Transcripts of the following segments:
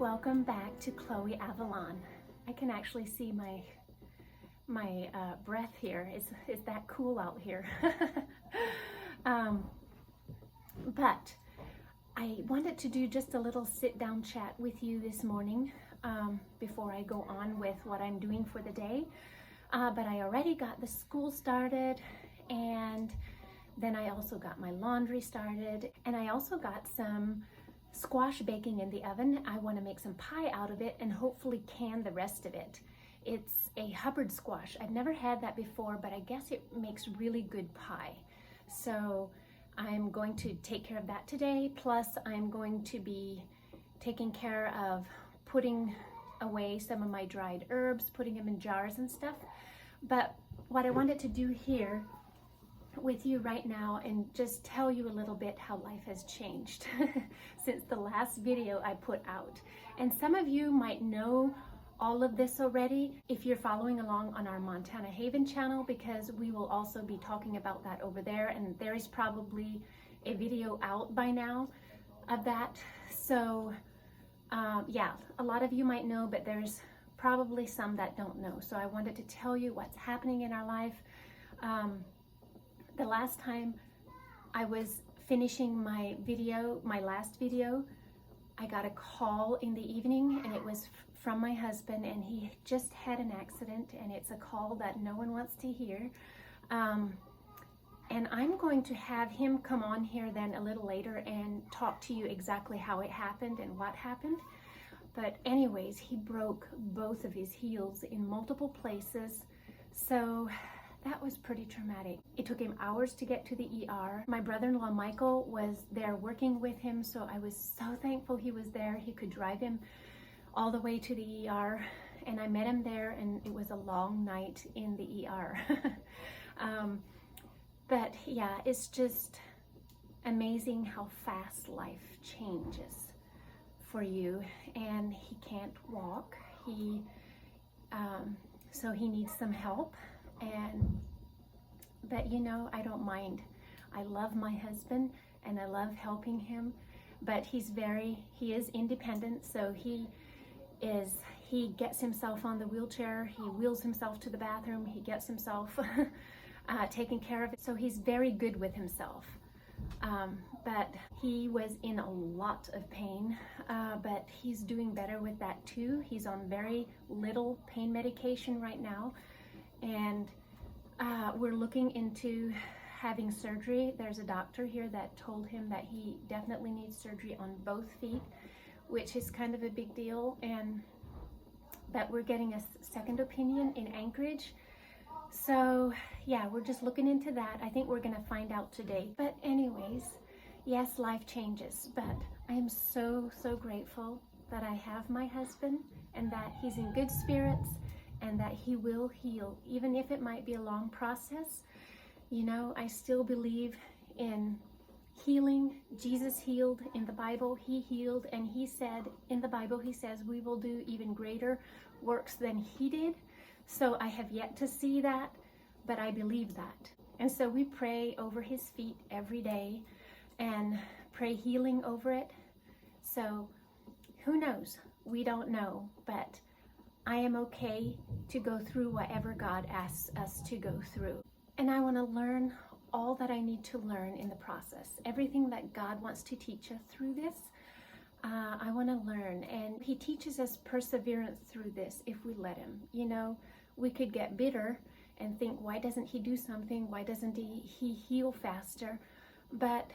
welcome back to Chloe Avalon. I can actually see my breath here. Is that cool out here? But I wanted to do just a little sit-down chat with you this morning before I go on with what I'm doing for the day. But I already got the school started, and then I also got my laundry started, and I also got some squash baking in the oven. I want to make some pie out of it and hopefully can the rest of it. It's a Hubbard squash. I've never had that before, but I guess it makes really good pie. So I'm going to take care of that today. Plus I'm going to be taking care of putting away some of my dried herbs, putting them in jars and stuff. But what I wanted to do here with you right now and just tell you a little bit how life has changed since the last video I put out. And some of you might know all of this already if you're following along on our Montana Haven channel, because we will also be talking about that over there, and there is probably a video out by now of that. So yeah, a lot of you might know, but there's probably some that don't know. So I wanted to tell you what's happening in our life. The last time I was finishing my last video, I got a call in the evening, and it was from my husband, and he just had an accident, and it's a call that no one wants to hear. And I'm going to have him come on here then a little later and talk to you exactly how it happened and what happened. But anyways, he broke both of his heels in multiple places. So that was pretty traumatic. It took him hours to get to the ER. My brother-in-law Michael was there working with him, so I was so thankful he was there. He could drive him all the way to the ER, and I met him there, and it was a long night in the ER. But yeah, it's just amazing how fast life changes for you. And he can't walk. So he needs some help. But you know, I don't mind. I love my husband and I love helping him, but he is independent. So he gets himself on the wheelchair, he wheels himself to the bathroom, he gets himself taken care of. So he's very good with himself. But he was in a lot of pain, but he's doing better with that too. He's on very little pain medication right now. And we're looking into having surgery. There's a doctor here that told him that he definitely needs surgery on both feet, which is kind of a big deal. And that we're getting a second opinion in Anchorage. So yeah, we're just looking into that. I think we're gonna find out today. But anyways, yes, life changes, but I am so grateful that I have my husband and that he's in good spirits, and that he will heal, even if it might be a long process. You know, I still believe in healing. Jesus healed in the Bible. He healed, and he said in the Bible, he says we will do even greater works than he did. So I have yet to see that, but I believe that. And so we pray over his feet every day and pray healing over it. So who knows? We don't know, but I am okay to go through whatever God asks us to go through. And I want to learn all that I need to learn in the process. Everything that God wants to teach us through this, I want to learn. And he teaches us perseverance through this if we let him. You know, we could get bitter and think, why doesn't he do something? Why doesn't he heal faster? But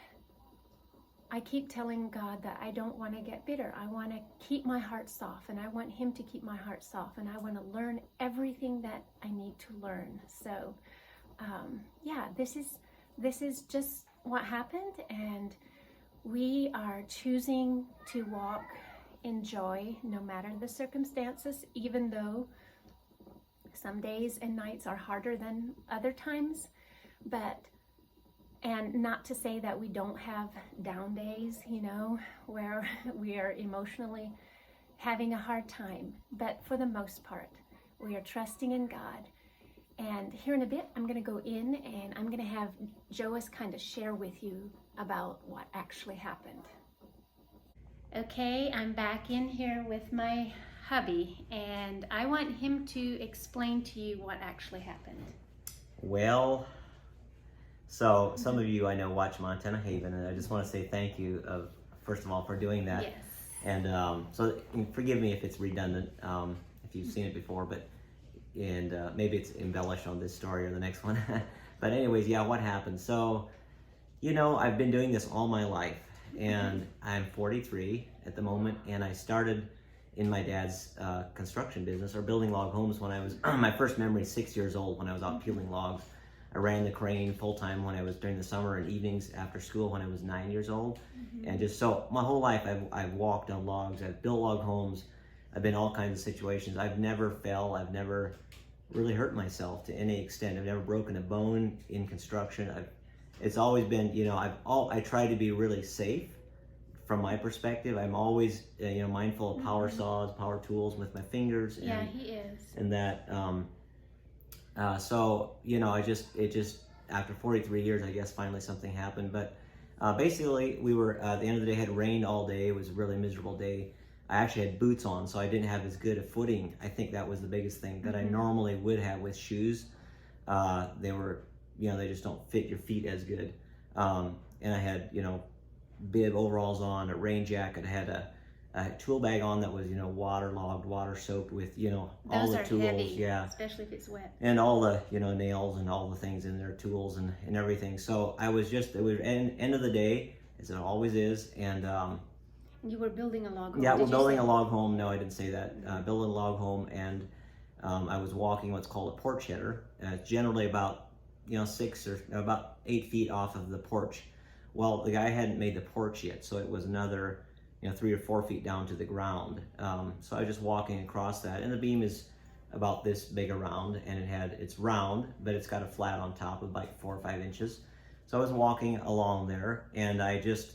I keep telling God that I don't want to get bitter. I want to keep my heart soft, and I want him to keep my heart soft, and I want to learn everything that I need to learn. So yeah, this is just what happened, and we are choosing to walk in joy no matter the circumstances, even though some days and nights are harder than other times. And not to say that we don't have down days, you know, where we are emotionally having a hard time. But for the most part, we are trusting in God. And here in a bit, I'm going to go in and I'm going to have Joas kind of share with you about what actually happened. Okay, I'm back in here with my hubby, and I want him to explain to you what actually happened. Well, so some of you I know watch Montana Haven, and I just want to say thank you, first of all, for doing that. Yes. And so forgive me if it's redundant, if you've seen it before, but maybe it's embellished on this story or the next one. But anyways, yeah, what happened? So, I've been doing this all my life, and I'm 43 at the moment, and I started in my dad's construction business, or building log homes, when I was, my first memory is 6 years old, when I was out peeling logs. I ran the crane full-time when I was during the summer and evenings after school when I was 9 years old. And just so my whole life I've walked on logs, I've built log homes, I've been in all kinds of situations. I've never fell, I've never really hurt myself to any extent. I've never broken a bone in construction. It's always been, I try to be really safe from my perspective. I'm always, mindful of power saws, power tools with my fingers. And, yeah, he is. And that, so, it just, after 43 years, I guess finally something happened. But basically, we were, at the end of the day, it had rained all day. It was a really miserable day. I actually had boots on, so I didn't have as good a footing. I think that was the biggest thing that I normally would have with shoes. They were, they just don't fit your feet as good. And I had, bib overalls on, a rain jacket. I had a tool bag on that was, waterlogged, water soaked with, all the tools. Heavy, yeah, especially if it's wet. And all the, nails and all the things in there, tools and everything. So I was just, it was end of the day, as it always is. And you were building a log home. yeah, we're building a log home. No, I didn't say that. Building a log home, and I was walking what's called a porch header. Generally about, 6 or about 8 feet off of the porch. Well, the guy hadn't made the porch yet, so it was another, 3 or 4 feet down to the ground. So I was just walking across that, and the beam is about this big around, and it's round, but it's got a flat on top of like 4 or 5 inches. So I was walking along there, and I just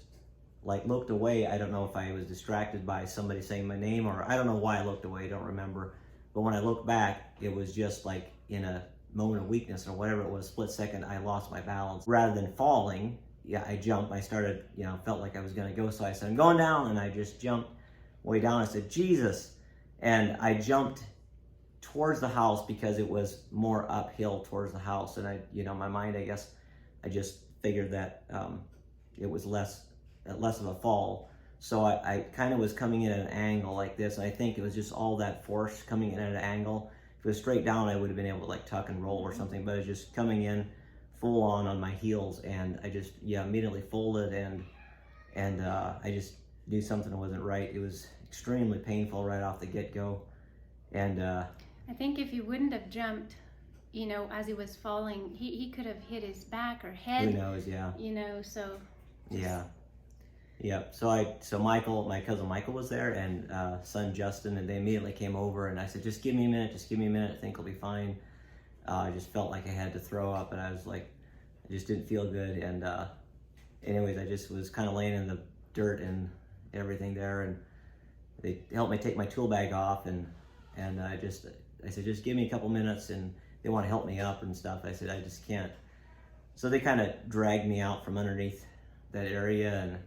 looked away. I don't know if I was distracted by somebody saying my name, or I don't know why I looked away. I don't remember. But when I looked back, it was just like in a moment of weakness or whatever it was, split second, I lost my balance. Rather than falling, yeah, I jumped. I started, felt like I was going to go. So I said, I'm going down. And I just jumped way down. I said, Jesus. And I jumped towards the house because it was more uphill towards the house. And I, my mind, I guess, I just figured that it was less of a fall. So I kind of was coming in at an angle like this. And I think it was just all that force coming in at an angle. If it was straight down, I would have been able to tuck and roll or something. But it was just coming in full on my heels, and I just immediately folded, and I just knew something wasn't right. It was extremely painful right off the get-go. And I think if you wouldn't have jumped, as he was falling, he could have hit his back or head. Who knows? Yeah. So. Yeah. Yep. So Michael, my cousin Michael, was there, and son Justin, and they immediately came over, and I said, just give me a minute. I think I'll be fine. I just felt like I had to throw up, and I was like, I just didn't feel good. And anyways, I just was kind of laying in the dirt and everything there, and they helped me take my tool bag off, and I said, just give me a couple minutes, and they want to help me up and stuff. I said, I just can't. So they kind of dragged me out from underneath that area, and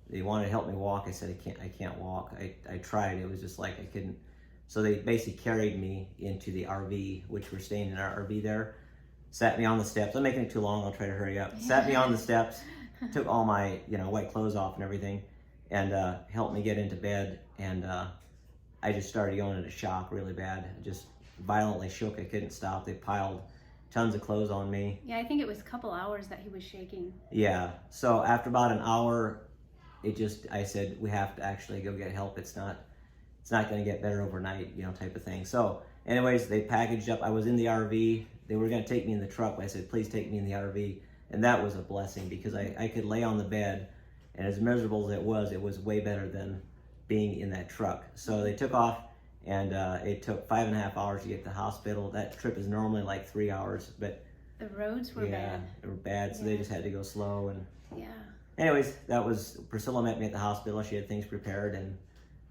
they wanted to help me walk. I said, I can't walk. I tried. It was just like I couldn't. So they basically carried me into the RV, which we're staying in our RV there, sat me on the steps. I'm making it too long. I'll try to hurry up. Sat me on the steps, took all my, white clothes off and everything, and helped me get into bed. And I just started going into shock really bad. I just violently shook. I couldn't stop. They piled tons of clothes on me. Yeah, I think it was a couple hours that he was shaking. Yeah. So after about an hour, I said, we have to actually go get help. It's not going to get better overnight, type of thing. So anyways, they packaged up. I was in the RV. They were going to take me in the truck, but I said, please take me in the RV. And that was a blessing, because I could lay on the bed, and as miserable as it was way better than being in that truck. So they took off, and it took 5.5 hours to get to the hospital. That trip is normally like 3 hours, but the roads were bad. Yeah, they were bad, so they just had to go slow. And yeah. Anyways, Priscilla met me at the hospital. She had things prepared, and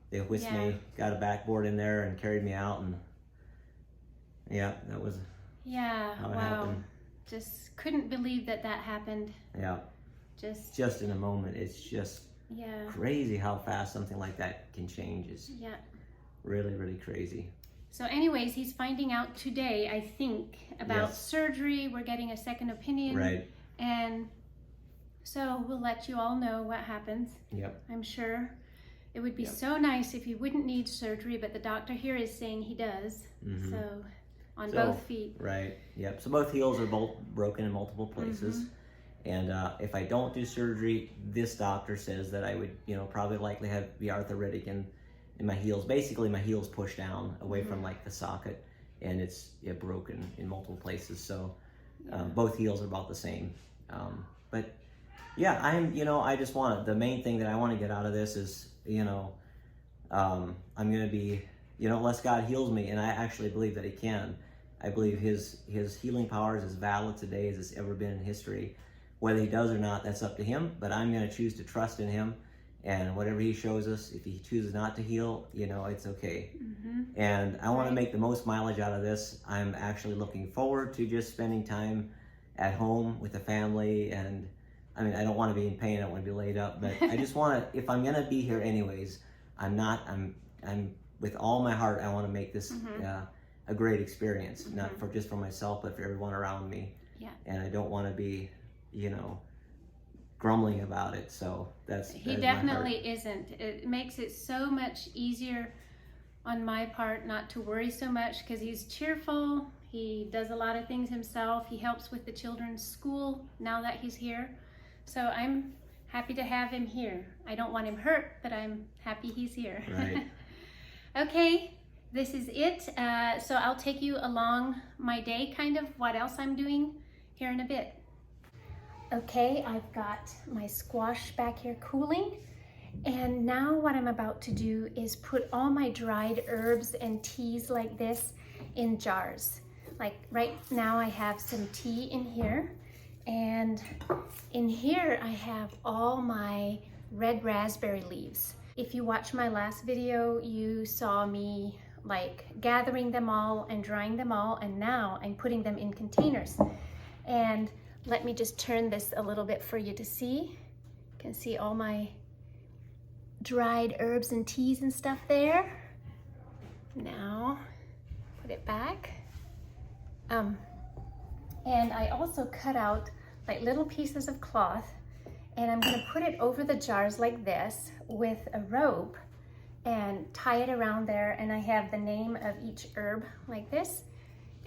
they whisked me, got a backboard in there, and carried me out. And that was how it happened. Just couldn't believe that happened. Yeah. Just in a moment. It's just Yeah. Crazy how fast something like that can change. Is Yeah. really, really crazy. So anyways, he's finding out today, I think, about surgery. We're getting a second opinion. Right. And so we'll let you all know what happens. Yep. I'm sure it would be so nice if he wouldn't need surgery, but the doctor here is saying he does. Mm-hmm. So on both feet. Right. Yep. So both heels are both broken in multiple places. And if I don't do surgery, this doctor says that I would, probably likely be arthritic in my heels. Basically, my heels push down away from like the socket, and it's broken in multiple places. So both heels are about the same. But yeah, I just the main thing that I want to get out of this is, I'm going to be, unless God heals me, and I actually believe that He can. I believe His healing power is as valid today as it's ever been in history. Whether He does or not, that's up to Him, but I'm going to choose to trust in Him, and whatever He shows us, if He chooses not to heal, it's okay. And I want to make the most mileage out of this. I'm actually looking forward to just spending time at home with the family, and I mean, I don't want to be in pain, I don't want to be laid up, but I just want to, if I'm going to be here anyways, I'm with all my heart, I want to make this a great experience, not just for myself, but for everyone around me. Yeah. And I don't want to be, grumbling about it. So He definitely isn't. It makes it so much easier on my part not to worry so much, because he's cheerful. He does a lot of things himself. He helps with the children's school now that he's here. So I'm happy to have him here. I don't want him hurt, but I'm happy he's here. Right. Okay, this is it. So I'll take you along my day, kind of what else I'm doing here in a bit. Okay, I've got my squash back here cooling, and now what I'm about to do is put all my dried herbs and teas like this in jars. Like right now I have some tea in here, and in here I have all my red raspberry leaves. If you watched my last video, you saw me like gathering them all and drying them all, and now I'm putting them in containers. And let me just turn this a little bit for you to see. You can see all my dried herbs and teas and stuff there. Now, put it back. And I also cut out like little pieces of cloth, and I'm gonna put it over the jars like this with a rope and tie it around there, and I have the name of each herb like this,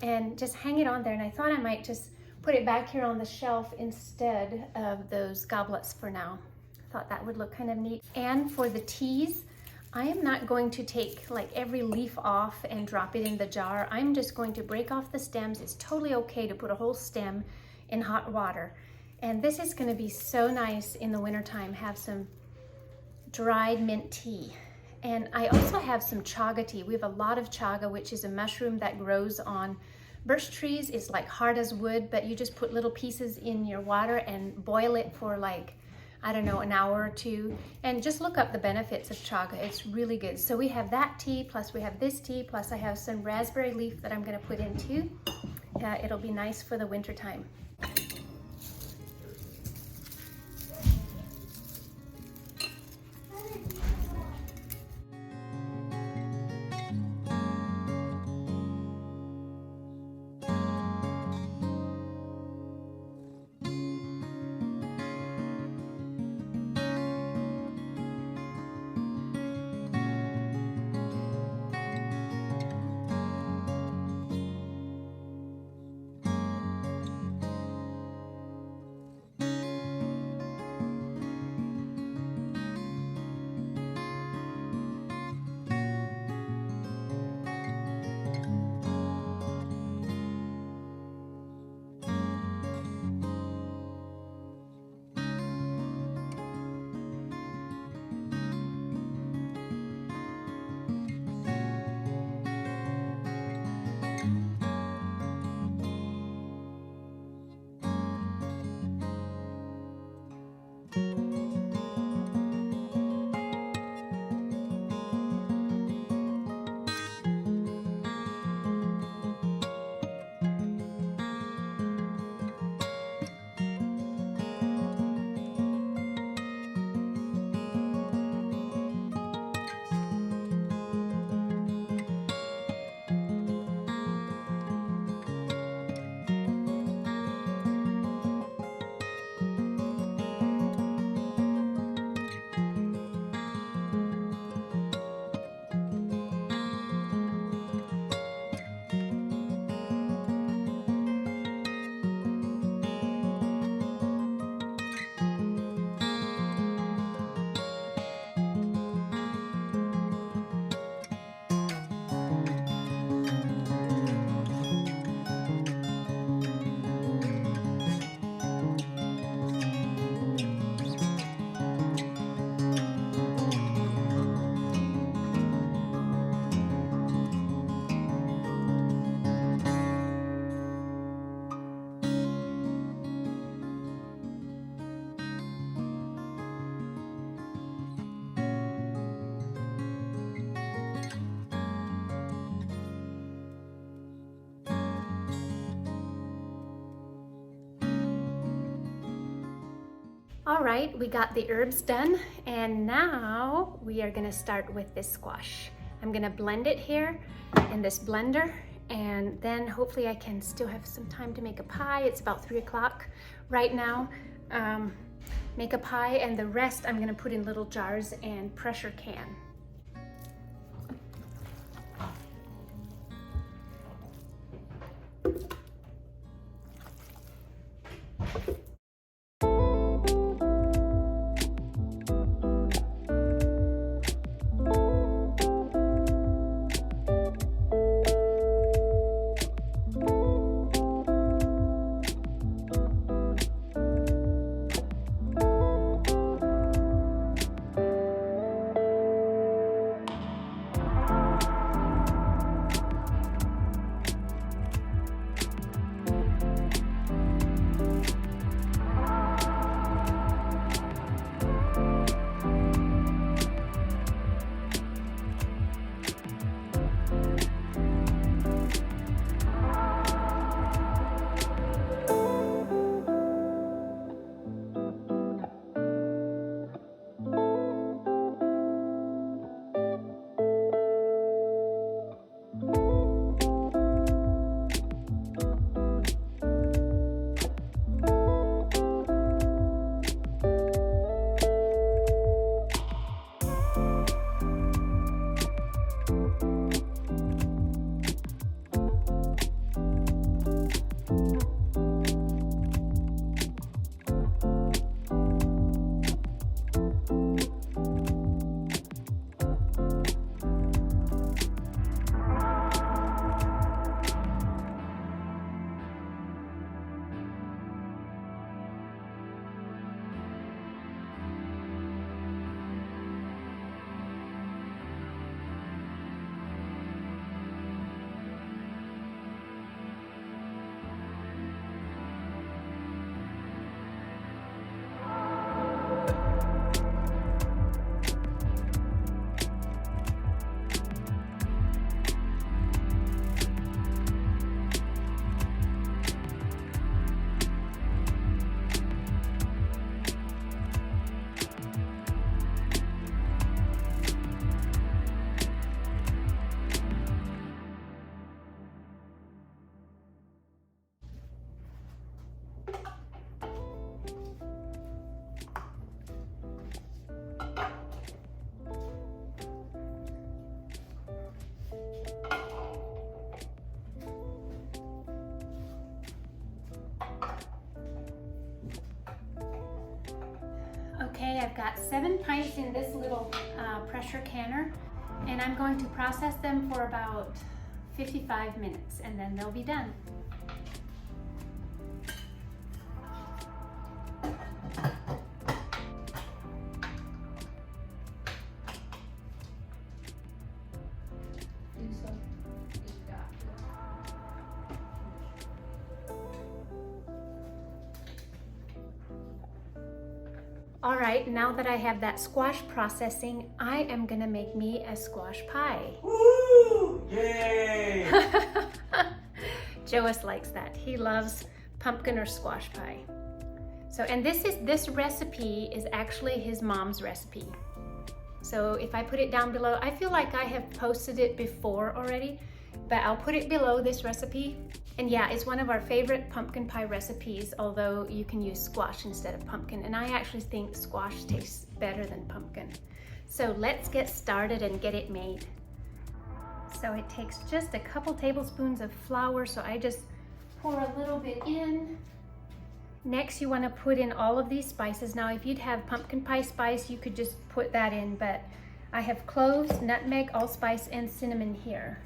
and just hang it on there. And I thought I might just put it back here on the shelf instead of those goblets for now. I thought that would look kind of neat. And for the teas, I am not going to take like every leaf off and drop it in the jar. I'm just going to break off the stems. It's totally okay to put a whole stem in hot water. And this is gonna be so nice in the wintertime, have some dried mint tea. And I also have some chaga tea. We have a lot of chaga, which is a mushroom that grows on birch trees. It's like hard as wood, but you just put little pieces in your water and boil it for like, I don't know, an hour or two, and just look up the benefits of chaga. It's really good. So we have that tea, plus we have this tea, plus I have some raspberry leaf that I'm gonna put in too. It'll be nice for the winter time. All right, we got the herbs done, and now we are gonna start with this squash. I'm gonna blend it here in this blender, and then hopefully I can still have some time to make a pie. It's about 3 o'clock right now. Make a pie, and the rest I'm gonna put in little jars and pressure can. Okay, I've got 7 pints in this little pressure canner, and I'm going to process them for about 55 minutes, and then they'll be done. All right, now that I have that squash processing, I am gonna make me a squash pie. Woo! Yay! Joas likes that. He loves pumpkin or squash pie. So, and this recipe is actually his mom's recipe. So if I put it down below, I feel like I have posted it before already, but I'll put it below this recipe. And yeah, it's one of our favorite pumpkin pie recipes, although you can use squash instead of pumpkin. And I actually think squash tastes better than pumpkin. So let's get started and get it made. So it takes just a couple tablespoons of flour, so I just pour a little bit in. Next, you want to put in all of these spices. Now, if you'd have pumpkin pie spice, you could just put that in, but I have cloves, nutmeg, allspice, and cinnamon here.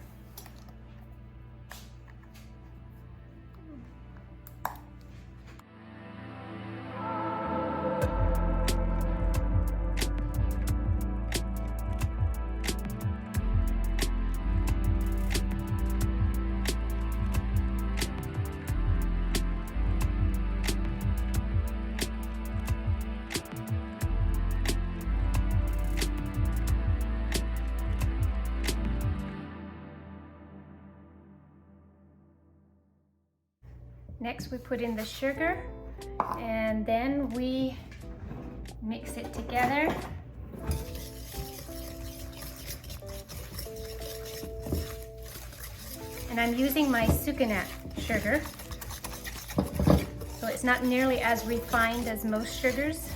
Next, we put in the sugar, and then we Mix it together. And I'm using my sucanat sugar, so it's not nearly as refined as most sugars.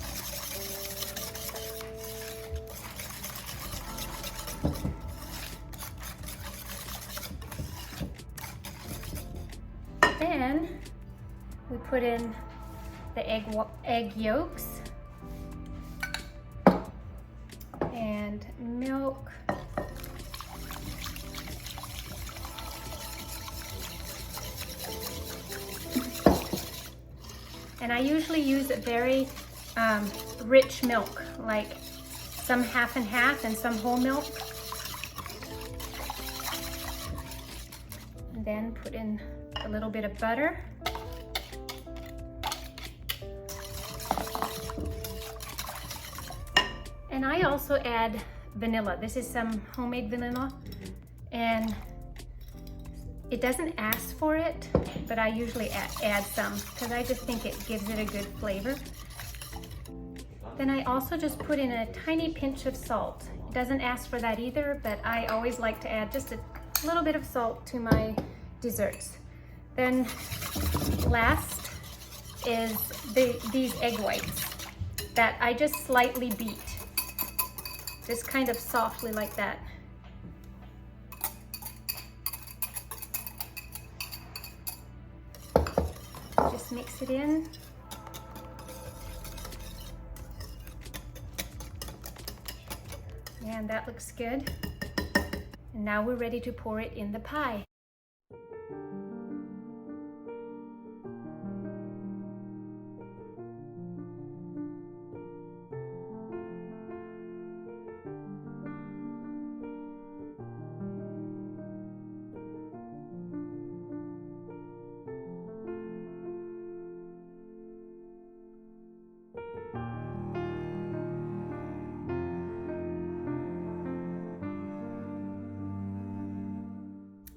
Then we put in the egg yolks and milk. And I usually use a very rich milk, like some half and half and some whole milk. And then put in a little bit of butter. And I also add vanilla. This is some homemade vanilla, and it doesn't ask for it, but I usually add some because I just think it gives it a good flavor. Then I also just put in a tiny pinch of salt. It doesn't ask for that either, but I always like to add just a little bit of salt to my desserts. Then last is these egg whites that I just slightly beat, just kind of softly like that. Just mix it in. And that looks good. And now we're ready to pour it in the pie.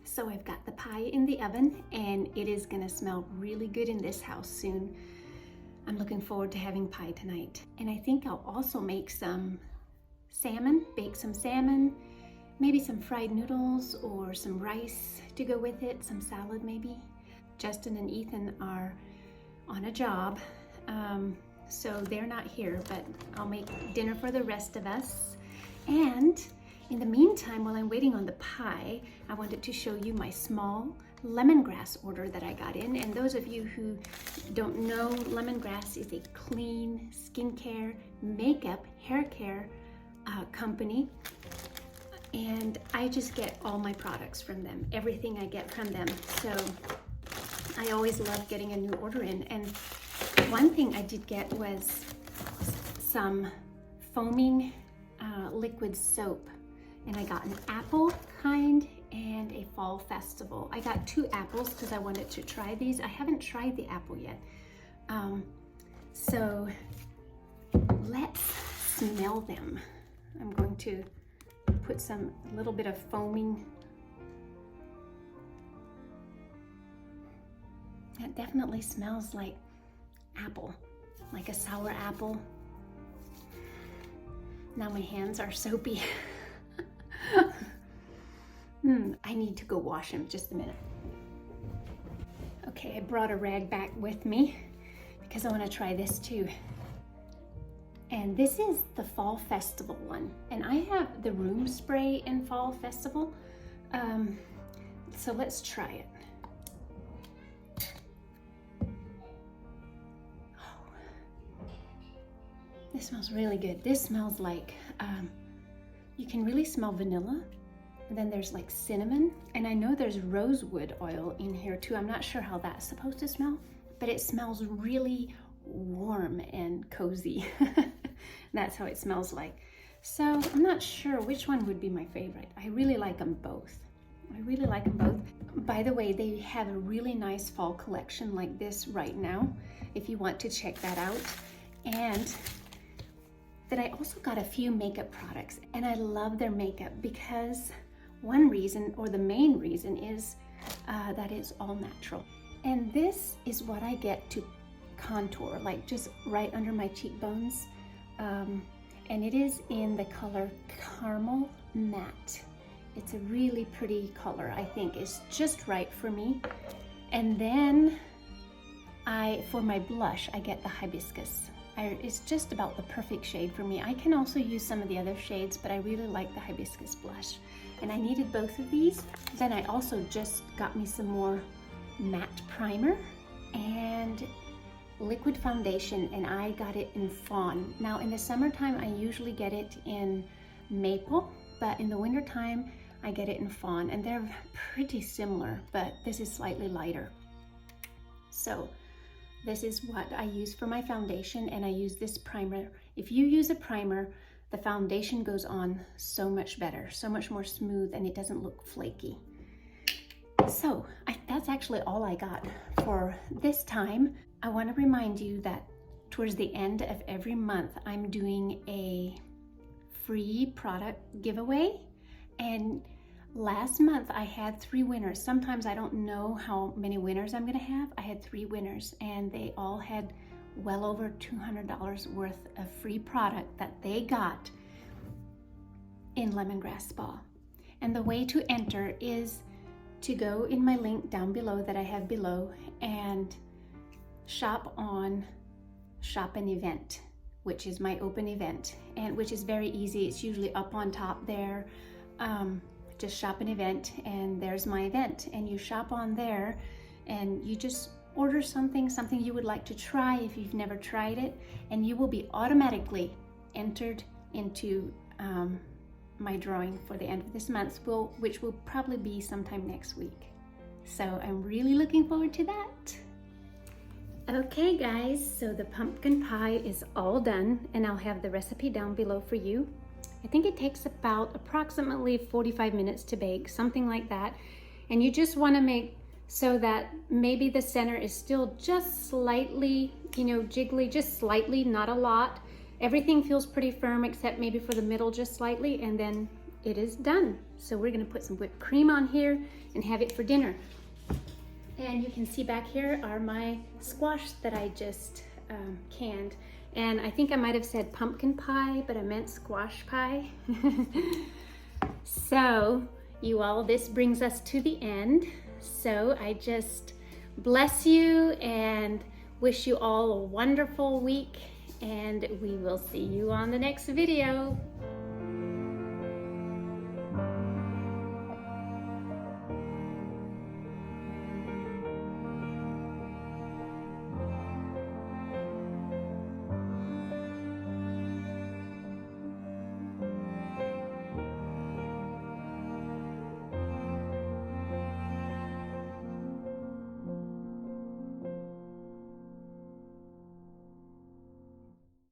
So I've got the pie in the oven and it is gonna smell really good in this house soon. I'm looking forward to having pie tonight. And I think I'll also make some salmon, bake some salmon, maybe some fried noodles or some rice to go with it, some salad maybe. Justin and Ethan are on a job, so they're not here, but I'll make dinner for the rest of us. And in the meantime, while I'm waiting on the pie, I wanted to show you my small lemongrass order that I got in. And those of you who don't know, lemongrass is a clean skincare, makeup, hair care company. And I just get all my products from them, everything I get from them. So I always love getting a new order in. And one thing I did get was some foaming liquid soap. And I got an apple kind and a fall festival. I got 2 apples because I wanted to try these. I haven't tried the apple yet. So let's smell them. I'm going to put a little bit of foaming. That definitely smells like apple, like a sour apple. Now my hands are soapy. I need to go wash them, just a minute. Okay, I brought a rag back with me because I want to try this too. And this is the Fall Festival one. And I have the room spray in Fall Festival. So let's try it. Oh, this smells really good. This smells like, you can really smell vanilla. And then there's like cinnamon, and I know there's rosewood oil in here too. I'm not sure how that's supposed to smell, but it smells really warm and cozy. That's how it smells like. So I'm not sure which one would be my favorite. I really like them both. I really like them both. By the way, they have a really nice fall collection like this right now, if you want to check that out. And then I also got a few makeup products, and I love their makeup because one reason, or the main reason, is that it's all natural. And this is what I get to contour, like just right under my cheekbones, and it is in the color Caramel Matte. It's a really pretty color. I think it's just right for me. And then for my blush, I get the Hibiscus. It's just about the perfect shade for me. I can also use some of the other shades, but I really like the Hibiscus blush. And I needed both of these. Then I also just got me some more matte primer and liquid foundation, and I got it in Fawn. Now in the summertime, I usually get it in Maple, but in the wintertime, I get it in Fawn, and they're pretty similar, but this is slightly lighter. So this is what I use for my foundation, and I use this primer. If you use a primer, the foundation goes on so much better, so much more smooth, and it doesn't look flaky. So that's actually all I got for this time. I want to remind you that towards the end of every month, I'm doing a free product giveaway. And last month I had 3 winners. Sometimes I don't know how many winners I'm going to have. I had 3 winners, and they all had well over $200 worth of free product that they got in Lemongrass Spa. And the way to enter is to go in my link down below that I have below and shop on Shop an Event, which is my open event, and which is very easy. It's usually up on top there. Just shop an event, and there's my event, and you shop on there, and you just order something you would like to try if you've never tried it, and you will be automatically entered into my drawing for the end of this month, which will probably be sometime next week. So I'm really looking forward to that. Okay guys, so the pumpkin pie is all done, and I'll have the recipe down below for you. I think it takes about approximately 45 minutes to bake, something like that. And you just want to make so that maybe the center is still just slightly, jiggly, just slightly, not a lot. Everything feels pretty firm except maybe for the middle just slightly, and then it is done. So we're going to put some whipped cream on here and have it for dinner. And you can see back here are my squash that I just canned. And I think I might have said pumpkin pie, but I meant squash pie. So you all, this brings us to the end. So I just bless you and wish you all a wonderful week, and we will see you on the next video.